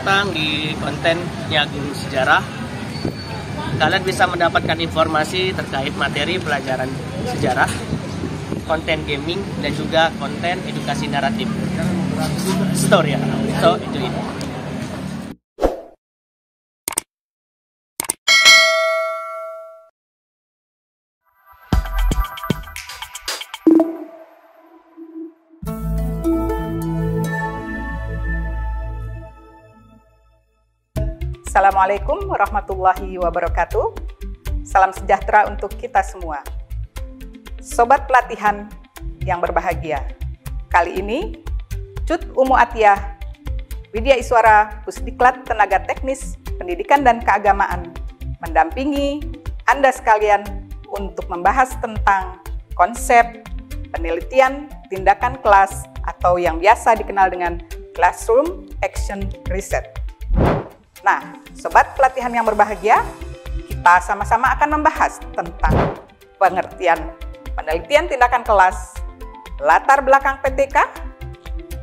datang di kontennya Guru Sejarah. Kalian bisa mendapatkan informasi terkait materi pelajaran sejarah, konten gaming, dan juga konten edukasi naratif. Story ya. So, itu ini. Assalamualaikum warahmatullahi wabarakatuh. Salam sejahtera untuk kita semua. Sobat pelatihan yang berbahagia. Kali ini, Cut Umu Atiyah, Widya Iswara, Pusdiklat Tenaga Teknis, Pendidikan dan Keagamaan, mendampingi Anda sekalian untuk membahas tentang konsep penelitian tindakan kelas atau yang biasa dikenal dengan Classroom Action Research. Nah, sobat pelatihan yang berbahagia, kita sama-sama akan membahas tentang pengertian penelitian tindakan kelas, latar belakang PTK,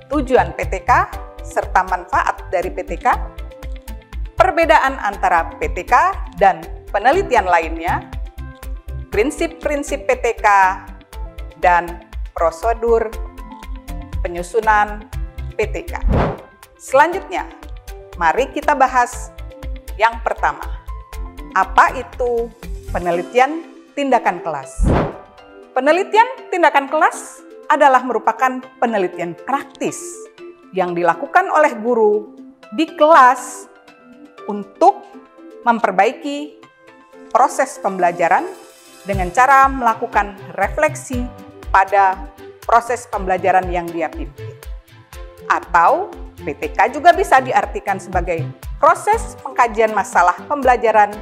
tujuan PTK, serta manfaat dari PTK, perbedaan antara PTK dan penelitian lainnya, prinsip-prinsip PTK, dan prosedur penyusunan PTK. Selanjutnya, mari kita bahas yang pertama. Apa itu penelitian tindakan kelas? Penelitian tindakan kelas adalah merupakan penelitian praktis yang dilakukan oleh guru di kelas untuk memperbaiki proses pembelajaran dengan cara melakukan refleksi pada proses pembelajaran yang dia pimpin. Atau PTK juga bisa diartikan sebagai proses pengkajian masalah pembelajaran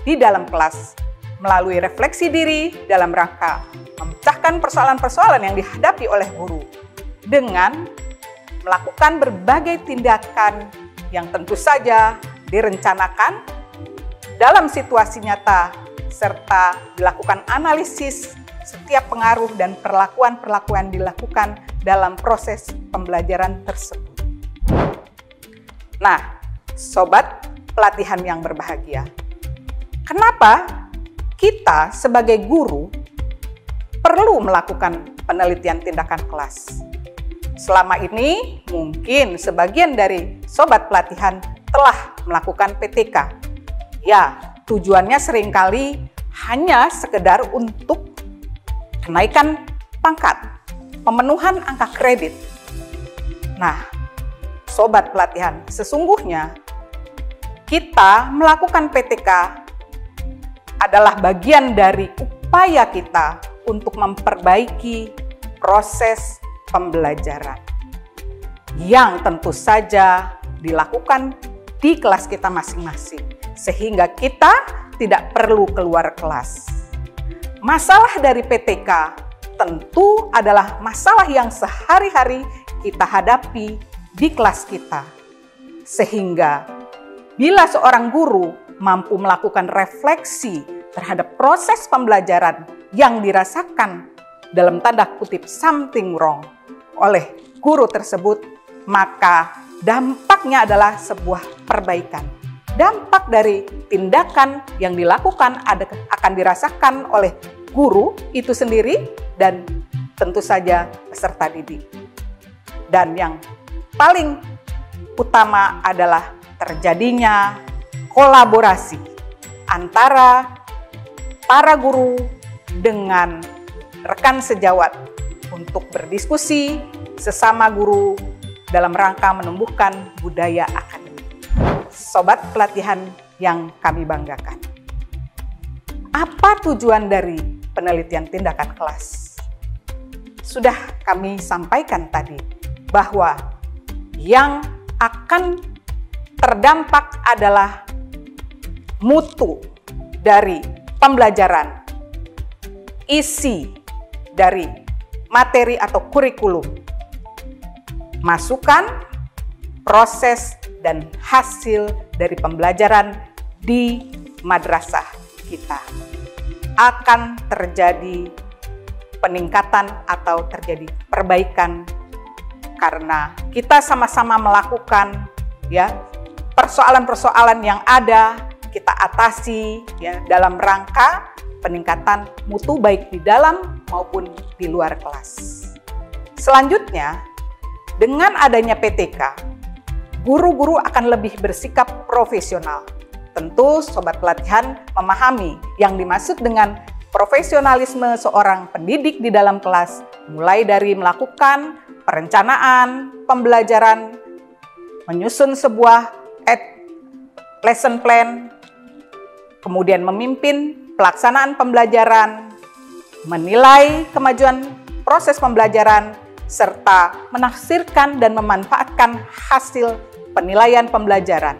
di dalam kelas melalui refleksi diri dalam rangka memecahkan persoalan-persoalan yang dihadapi oleh guru dengan melakukan berbagai tindakan yang tentu saja direncanakan dalam situasi nyata serta dilakukan analisis setiap pengaruh dan perlakuan-perlakuan dilakukan dalam proses pembelajaran tersebut. Nah, sobat pelatihan yang berbahagia, kenapa kita sebagai guru perlu melakukan penelitian tindakan kelas? Selama ini mungkin sebagian dari sobat pelatihan telah melakukan PTK. Ya, tujuannya seringkali hanya sekedar untuk kenaikan pangkat, pemenuhan angka kredit. Nah, sobat pelatihan, sesungguhnya kita melakukan PTK adalah bagian dari upaya kita untuk memperbaiki proses pembelajaran yang tentu saja dilakukan di kelas kita masing-masing, sehingga kita tidak perlu keluar kelas. Masalah dari PTK tentu adalah masalah yang sehari-hari kita hadapi di kelas kita, sehingga bila seorang guru mampu melakukan refleksi terhadap proses pembelajaran yang dirasakan dalam tanda kutip something wrong oleh guru tersebut, maka dampaknya adalah sebuah perbaikan. Dampak dari tindakan yang dilakukan akan dirasakan oleh guru itu sendiri dan tentu saja peserta didik. Dan yang paling utama adalah terjadinya kolaborasi antara para guru dengan rekan sejawat untuk berdiskusi sesama guru dalam rangka menumbuhkan budaya akademik. Sobat pelatihan yang kami banggakan, apa tujuan dari penelitian tindakan kelas? Sudah kami sampaikan tadi bahwa yang akan terdampak adalah mutu dari pembelajaran, isi dari materi atau kurikulum, masukan, proses, dan hasil dari pembelajaran di madrasah kita. Akan terjadi peningkatan atau terjadi perbaikan karena kita sama-sama melakukan ya persoalan-persoalan yang ada kita atasi ya dalam rangka peningkatan mutu baik di dalam maupun di luar kelas. Selanjutnya, dengan adanya PTK, guru-guru akan lebih bersikap profesional. Tentu Sobat Pelatihan memahami yang dimaksud dengan profesionalisme seorang pendidik di dalam kelas, mulai dari melakukan perencanaan pembelajaran, menyusun sebuah lesson plan, kemudian memimpin pelaksanaan pembelajaran, menilai kemajuan proses pembelajaran, serta menafsirkan dan memanfaatkan hasil penilaian pembelajaran.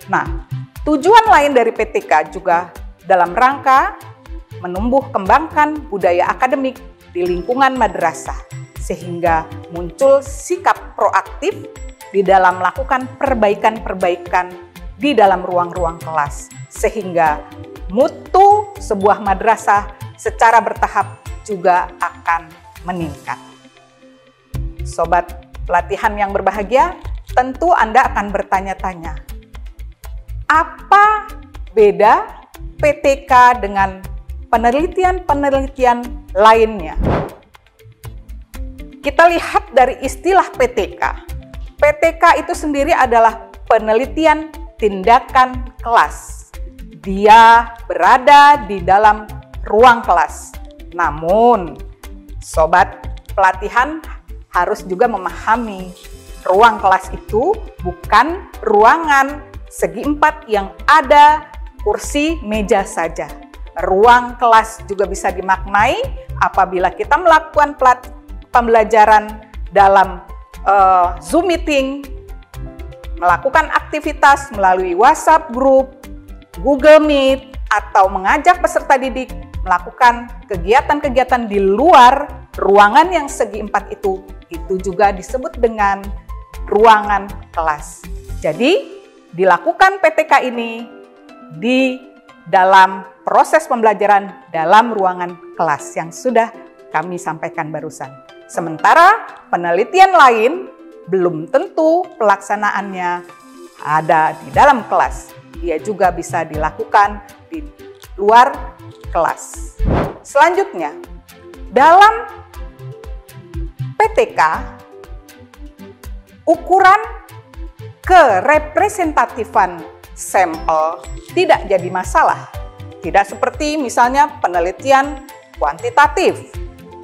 Nah, tujuan lain dari PTK juga dalam rangka menumbuh kembangkan budaya akademik di lingkungan madrasah, sehingga muncul sikap proaktif di dalam melakukan perbaikan-perbaikan di dalam ruang-ruang kelas, sehingga mutu sebuah madrasah secara bertahap juga akan meningkat. Sobat Pelatihan yang berbahagia, tentu Anda akan bertanya-tanya, apa beda PTK dengan penelitian-penelitian lainnya? Kita lihat dari istilah PTK. PTK itu sendiri adalah penelitian tindakan kelas. Dia berada di dalam ruang kelas. Namun, Sobat Pelatihan harus juga memahami ruang kelas itu bukan ruangan segi empat yang ada kursi meja saja. Ruang kelas juga bisa dimaknai apabila kita melakukan pembelajaran dalam Zoom meeting, melakukan aktivitas melalui WhatsApp group, Google Meet, atau mengajak peserta didik melakukan kegiatan-kegiatan di luar ruangan yang segi empat itu juga disebut dengan ruangan kelas. Jadi, dilakukan PTK ini di dalam proses pembelajaran dalam ruangan kelas yang sudah kami sampaikan barusan. Sementara penelitian lain belum tentu pelaksanaannya ada di dalam kelas. Dia juga bisa dilakukan di luar kelas. Selanjutnya, dalam PTK, ukuran kerepresentatifan sampel tidak jadi masalah. Tidak seperti misalnya penelitian kuantitatif,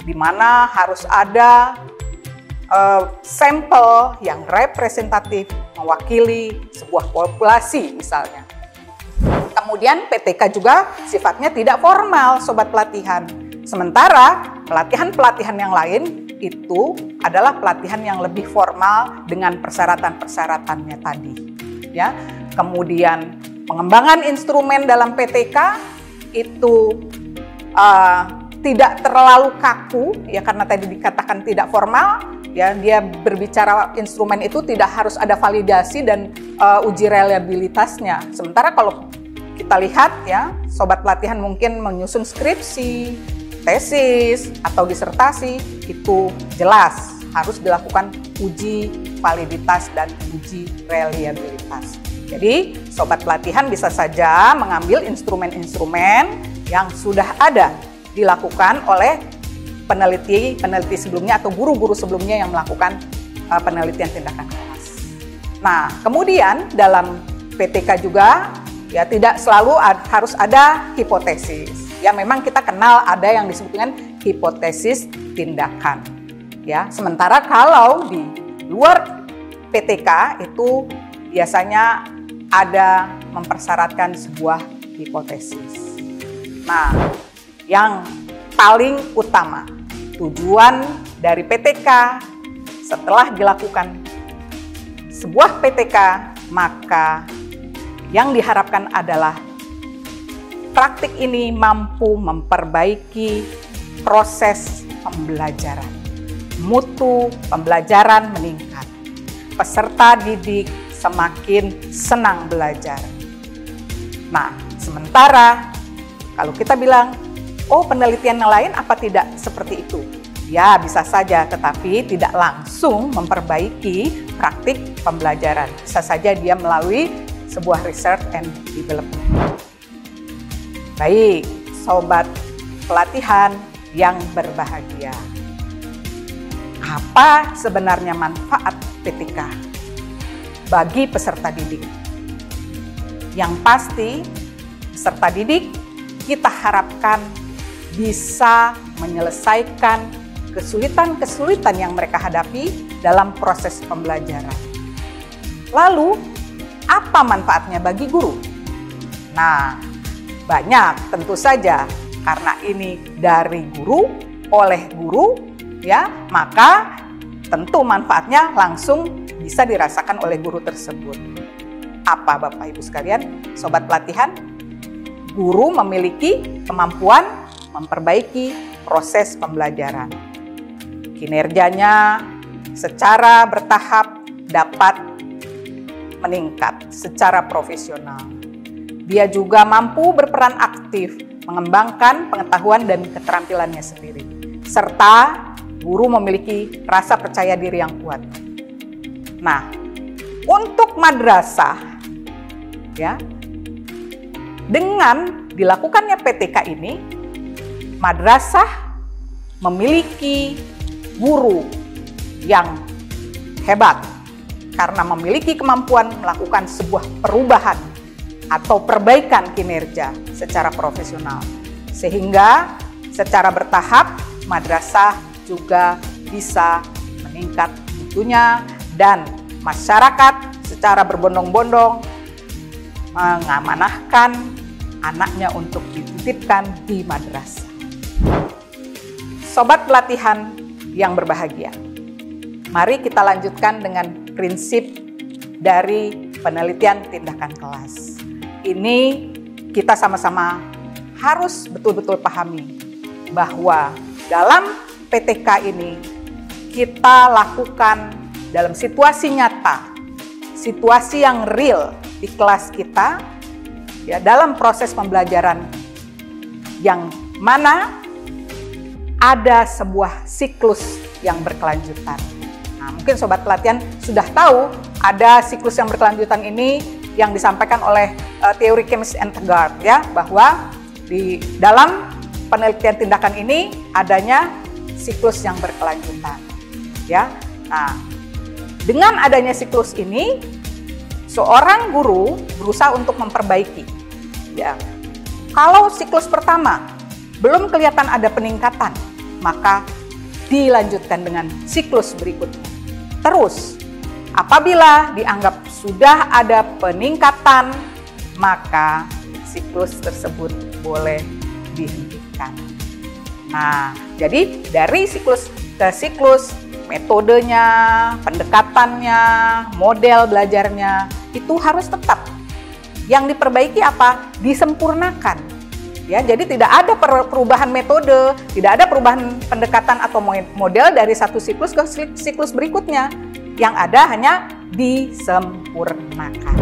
di mana harus ada sampel yang representatif mewakili sebuah populasi misalnya. Kemudian PTK juga sifatnya tidak formal, Sobat Pelatihan. Sementara pelatihan-pelatihan yang lain itu adalah pelatihan yang lebih formal dengan persyaratan-persyaratannya tadi. Ya. Kemudian pengembangan instrumen dalam PTK itu tidak terlalu kaku, ya karena tadi dikatakan tidak formal. Ya, dia berbicara instrumen itu tidak harus ada validasi dan uji reliabilitasnya. Sementara kalau kita lihat ya, Sobat Pelatihan mungkin menyusun skripsi, tesis, atau disertasi, itu jelas harus dilakukan uji validitas dan uji reliabilitas. Jadi, Sobat Pelatihan bisa saja mengambil instrumen-instrumen yang sudah ada dilakukan oleh peneliti sebelumnya atau guru-guru sebelumnya yang melakukan penelitian tindakan kelas. Nah, kemudian dalam PTK juga ya tidak selalu harus ada hipotesis. Ya memang kita kenal ada yang disebut dengan hipotesis tindakan. Ya, sementara kalau di luar PTK itu biasanya ada mempersyaratkan sebuah hipotesis. Nah, yang paling utama tujuan dari PTK setelah dilakukan sebuah PTK, maka yang diharapkan adalah praktik ini mampu memperbaiki proses pembelajaran. Mutu pembelajaran meningkat. Peserta didik semakin senang belajar. Nah, sementara kalau kita bilang, oh penelitian yang lain apa tidak seperti itu? Ya, bisa saja, tetapi tidak langsung memperbaiki praktik pembelajaran. Bisa saja dia melalui sebuah research and development. Baik, sobat pelatihan yang berbahagia. Apa sebenarnya manfaat PTK bagi peserta didik? Yang pasti, peserta didik kita harapkan bisa menyelesaikan kesulitan-kesulitan yang mereka hadapi dalam proses pembelajaran. Lalu, apa manfaatnya bagi guru? Nah, banyak tentu saja, karena ini dari guru, oleh guru, ya, maka tentu manfaatnya langsung bisa dirasakan oleh guru tersebut. Apa Bapak Ibu sekalian, sobat pelatihan? Guru memiliki kemampuan memperbaiki proses pembelajaran. Kinerjanya secara bertahap dapat meningkat secara profesional. Dia juga mampu berperan aktif mengembangkan pengetahuan dan keterampilannya sendiri. Serta guru memiliki rasa percaya diri yang kuat. Nah, untuk madrasah, ya, dengan dilakukannya PTK ini, madrasah memiliki guru yang hebat karena memiliki kemampuan melakukan sebuah perubahan atau perbaikan kinerja secara profesional. Sehingga secara bertahap madrasah juga bisa meningkat mutunya dan masyarakat secara berbondong-bondong mengamanahkan anaknya untuk dititipkan di madrasah. Sobat pelatihan yang berbahagia, mari kita lanjutkan dengan prinsip dari penelitian tindakan kelas. Ini kita sama-sama harus betul-betul pahami bahwa dalam PTK ini kita lakukan dalam situasi nyata, situasi yang real di kelas kita, ya, dalam proses pembelajaran yang mana ada sebuah siklus yang berkelanjutan. Nah, mungkin sobat pelatihan sudah tahu ada siklus yang berkelanjutan ini yang disampaikan oleh teori Chemist and Tegart, ya, bahwa di dalam penelitian tindakan ini adanya siklus yang berkelanjutan, ya. Nah, dengan adanya siklus ini, seorang guru berusaha untuk memperbaiki, ya. Kalau siklus pertama belum kelihatan ada peningkatan, maka dilanjutkan dengan siklus berikutnya. Terus, apabila dianggap sudah ada peningkatan, maka siklus tersebut boleh dihentikan. Nah, jadi dari siklus ke siklus, metodenya, pendekatannya, model belajarnya, itu harus tetap. Yang diperbaiki apa? Disempurnakan. Ya, jadi tidak ada perubahan metode, tidak ada perubahan pendekatan atau model dari satu siklus ke siklus berikutnya. Yang ada hanya disempurnakan.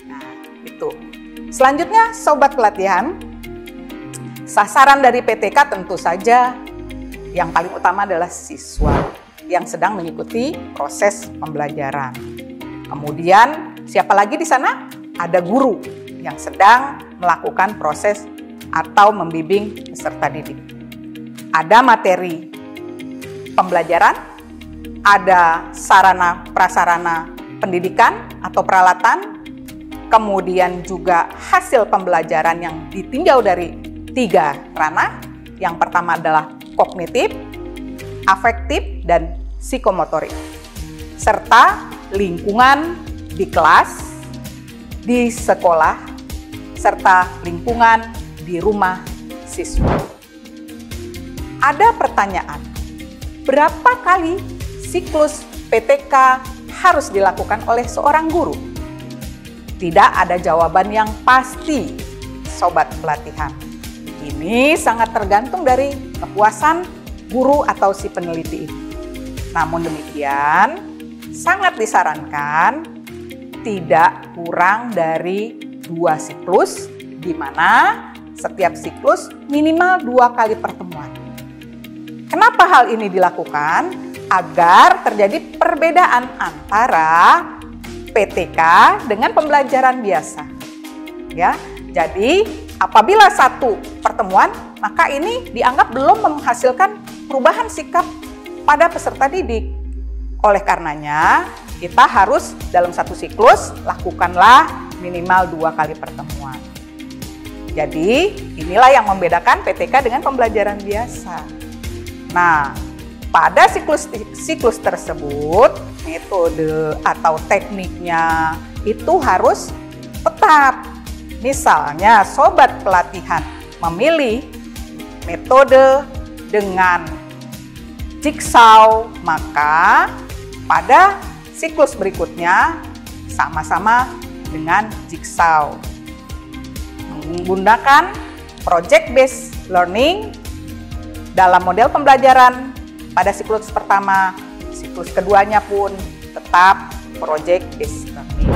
Nah, itu. Selanjutnya, sobat pelatihan, sasaran dari PTK tentu saja yang paling utama adalah siswa yang sedang mengikuti proses pembelajaran. Kemudian, siapa lagi di sana? Ada guru yang sedang melakukan proses atau membimbing peserta didik. Ada materi pembelajaran, ada sarana prasarana pendidikan atau peralatan, kemudian juga hasil pembelajaran yang ditinjau dari 3 ranah. Yang pertama adalah kognitif, afektif, dan psikomotorik, serta lingkungan di kelas, di sekolah, serta lingkungan di rumah siswa. Ada pertanyaan, berapa kali siklus PTK harus dilakukan oleh seorang guru? Tidak ada jawaban yang pasti, sobat pelatihan. Ini sangat tergantung dari kepuasan guru atau si peneliti ini. Namun demikian, sangat disarankan tidak kurang dari 2 siklus, di mana setiap siklus minimal 2 kali pertemuan. Kenapa hal ini dilakukan? Agar terjadi perbedaan antara PTK dengan pembelajaran biasa. Ya, jadi apabila satu pertemuan, maka ini dianggap belum menghasilkan perubahan sikap pada peserta didik. Oleh karenanya, kita harus dalam satu siklus lakukanlah minimal 2 kali pertemuan. Jadi, inilah yang membedakan PTK dengan pembelajaran biasa. Nah, pada siklus tersebut, metode atau tekniknya itu harus tetap. Misalnya, sobat pelatihan memilih metode dengan jigsaw, maka pada siklus berikutnya sama-sama dengan jigsaw. Menggunakan project based learning dalam model pembelajaran pada siklus pertama, siklus keduanya pun tetap project based learning.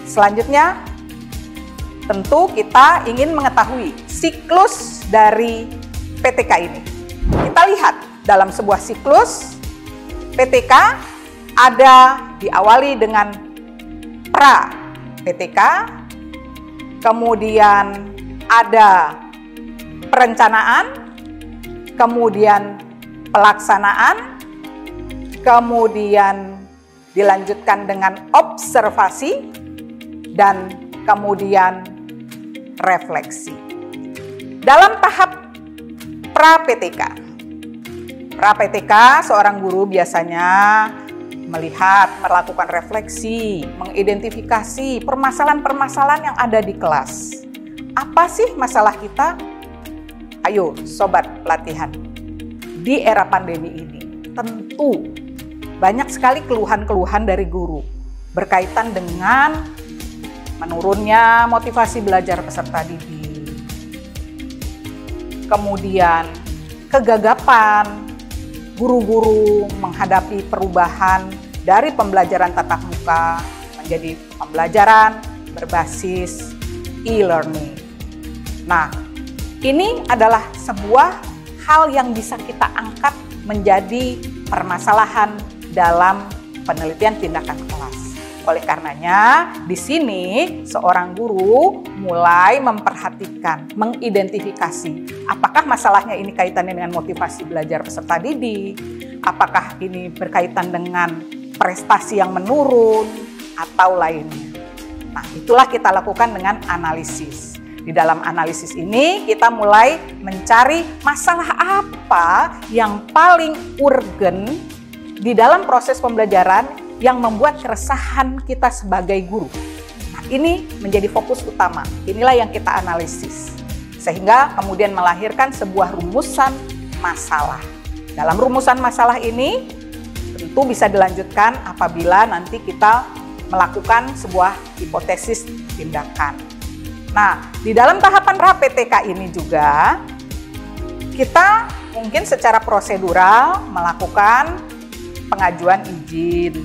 Selanjutnya, tentu kita ingin mengetahui siklus dari PTK ini. Kita lihat dalam sebuah siklus PTK ada diawali dengan pra PTK, kemudian ada perencanaan, kemudian pelaksanaan, kemudian dilanjutkan dengan observasi, dan kemudian refleksi. Dalam tahap pra-PTK, seorang guru biasanya melakukan refleksi, mengidentifikasi permasalahan-permasalahan yang ada di kelas. Apa sih masalah kita? Ayo, sobat pelatihan, di era pandemi ini tentu banyak sekali keluhan-keluhan dari guru berkaitan dengan menurunnya motivasi belajar peserta didik, kemudian kegagapan guru-guru menghadapi perubahan dari pembelajaran tatap muka menjadi pembelajaran berbasis e-learning. Nah, ini adalah sebuah hal yang bisa kita angkat menjadi permasalahan dalam penelitian tindakan kelas. Oleh karenanya, di sini seorang guru mulai memperhatikan, mengidentifikasi apakah masalahnya ini kaitannya dengan motivasi belajar peserta didik, apakah ini berkaitan dengan prestasi yang menurun, atau lainnya. Nah, itulah kita lakukan dengan analisis. Di dalam analisis ini kita mulai mencari masalah apa yang paling urgen di dalam proses pembelajaran yang membuat keresahan kita sebagai guru. Nah, ini menjadi fokus utama. Inilah yang kita analisis. Sehingga kemudian melahirkan sebuah rumusan masalah. Dalam rumusan masalah ini tentu bisa dilanjutkan apabila nanti kita melakukan sebuah hipotesis tindakan. Nah, di dalam tahapan pra-PTK ini juga kita mungkin secara prosedural melakukan pengajuan izin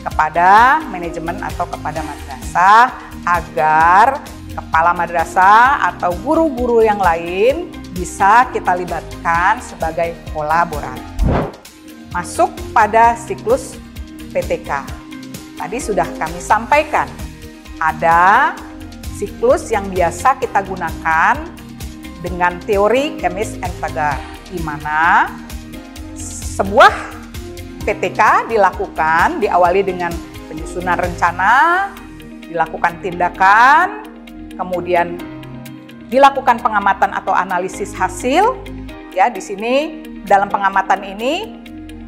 kepada manajemen atau kepada madrasah agar kepala madrasah atau guru-guru yang lain bisa kita libatkan sebagai kolaborator. Masuk pada siklus PTK. Tadi sudah kami sampaikan, ada siklus yang biasa kita gunakan dengan teori Kemis and Taggart, di mana sebuah PTK diawali dengan penyusunan rencana, dilakukan tindakan, kemudian dilakukan pengamatan atau analisis hasil. Ya, di sini dalam pengamatan ini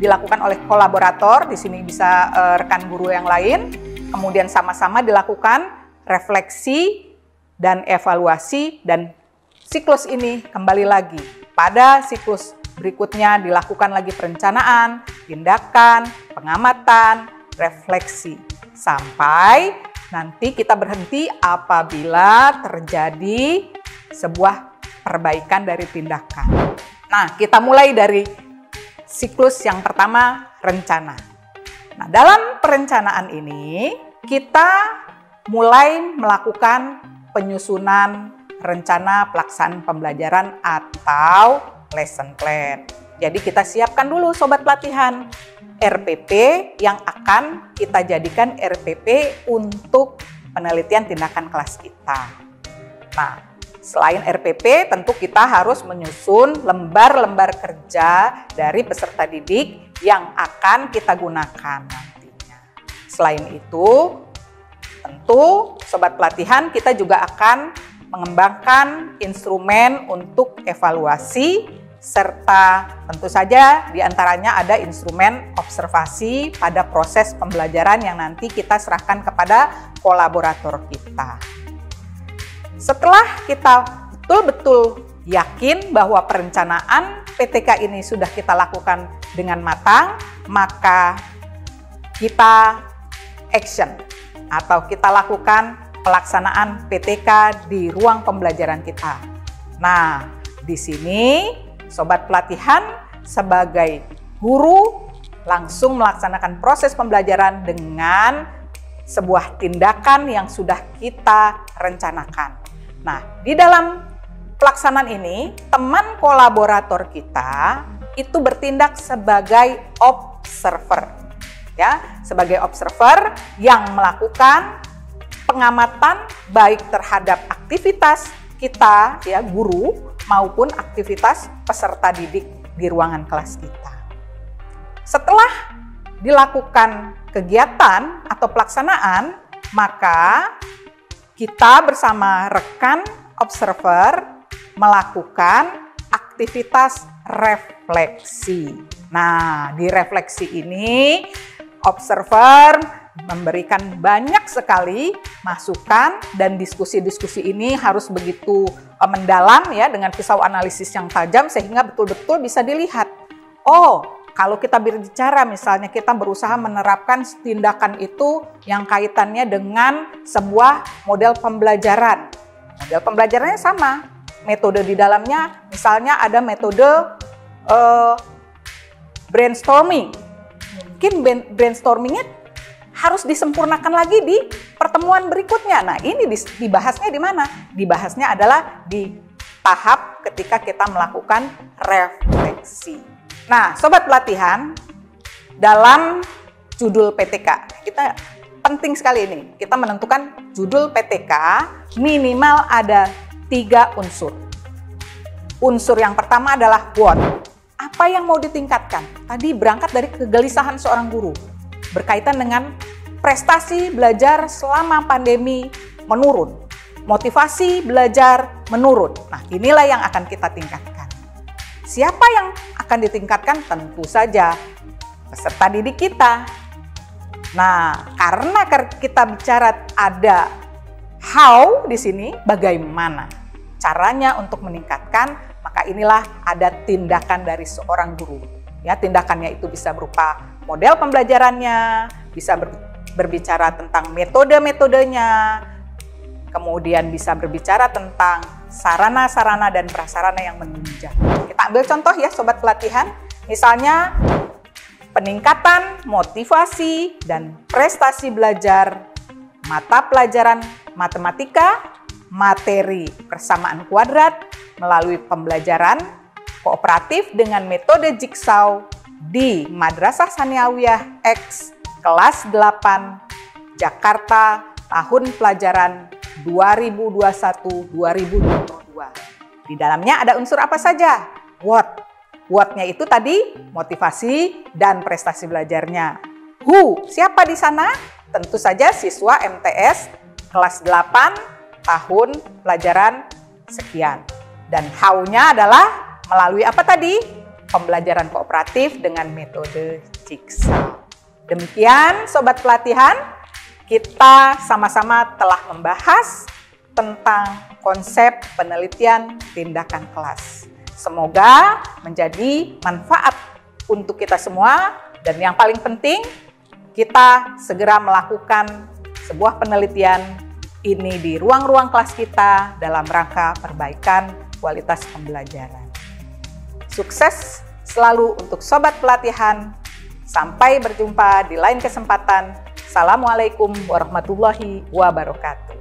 dilakukan oleh kolaborator, di sini bisa rekan guru yang lain. Kemudian sama-sama dilakukan refleksi dan evaluasi, dan siklus ini kembali lagi pada siklus berikutnya dilakukan lagi perencanaan, tindakan, pengamatan, refleksi. Sampai nanti kita berhenti apabila terjadi sebuah perbaikan dari tindakan. Nah, kita mulai dari siklus yang pertama, rencana. Nah, dalam perencanaan ini kita mulai melakukan penyusunan rencana pelaksanaan pembelajaran atau lesson plan. Jadi kita siapkan dulu sobat pelatihan RPP yang akan kita jadikan RPP untuk penelitian tindakan kelas kita. Nah, selain RPP tentu kita harus menyusun lembar-lembar kerja dari peserta didik yang akan kita gunakan nantinya. Selain itu, tentu sobat pelatihan kita juga akan mengembangkan instrumen untuk evaluasi serta tentu saja diantaranya ada instrumen observasi pada proses pembelajaran yang nanti kita serahkan kepada kolaborator kita. Setelah kita betul-betul yakin bahwa perencanaan PTK ini sudah kita lakukan dengan matang, maka kita action atau kita lakukan pelaksanaan PTK di ruang pembelajaran kita. Nah, di sini sobat pelatihan sebagai guru langsung melaksanakan proses pembelajaran dengan sebuah tindakan yang sudah kita rencanakan. Nah, di dalam pelaksanaan ini, teman kolaborator kita itu bertindak sebagai observer. Ya, sebagai observer yang melakukan pengamatan baik terhadap aktivitas kita, ya, guru, maupun aktivitas peserta didik di ruangan kelas kita. Setelah dilakukan kegiatan atau pelaksanaan, maka kita bersama rekan observer melakukan aktivitas refleksi. Nah, di refleksi ini observer memberikan banyak sekali masukan dan diskusi-diskusi ini harus begitu mendalam ya dengan pisau analisis yang tajam sehingga betul-betul bisa dilihat. Oh, kalau kita berbicara misalnya kita berusaha menerapkan tindakan itu yang kaitannya dengan sebuah model pembelajaran. Model pembelajarannya sama. Metode di dalamnya misalnya ada metode brainstorming. Mungkin brainstormingnya harus disempurnakan lagi di pertemuan berikutnya. Nah, ini dibahasnya di mana? Dibahasnya adalah di tahap ketika kita melakukan refleksi. Nah, sobat pelatihan, dalam judul PTK, kita penting sekali ini. Kita menentukan judul PTK minimal ada 3 unsur. Unsur yang pertama adalah what. Apa yang mau ditingkatkan? Tadi berangkat dari kegelisahan seorang guru. Berkaitan dengan prestasi belajar selama pandemi menurun, motivasi belajar menurun. Nah, inilah yang akan kita tingkatkan. Siapa yang akan ditingkatkan? Tentu saja peserta didik kita. Nah, karena kita bicara ada how di sini, bagaimana caranya untuk meningkatkan, maka inilah ada tindakan dari seorang guru. Ya, tindakannya itu bisa berupa model pembelajarannya, bisa berbicara tentang metode-metodenya, kemudian bisa berbicara tentang sarana-sarana dan prasarana yang menunjang. Kita ambil contoh ya sobat pelatihan, misalnya peningkatan motivasi dan prestasi belajar mata pelajaran matematika, materi persamaan kuadrat melalui pembelajaran kooperatif dengan metode jigsaw di Madrasah Sanawiyah X kelas 8 Jakarta tahun pelajaran 2021-2022. Di dalamnya ada unsur apa saja? What. What-nya itu tadi motivasi dan prestasi belajarnya. Who, siapa di sana? Tentu saja siswa MTS kelas 8 tahun pelajaran sekian. Dan how-nya adalah melalui apa tadi? Pembelajaran kooperatif dengan metode jigsaw. Demikian sobat pelatihan, kita sama-sama telah membahas tentang konsep penelitian tindakan kelas. Semoga menjadi manfaat untuk kita semua dan yang paling penting kita segera melakukan sebuah penelitian ini di ruang-ruang kelas kita dalam rangka perbaikan kualitas pembelajaran. Sukses selalu untuk sobat pelatihan. Sampai berjumpa di lain kesempatan. Assalamualaikum warahmatullahi wabarakatuh.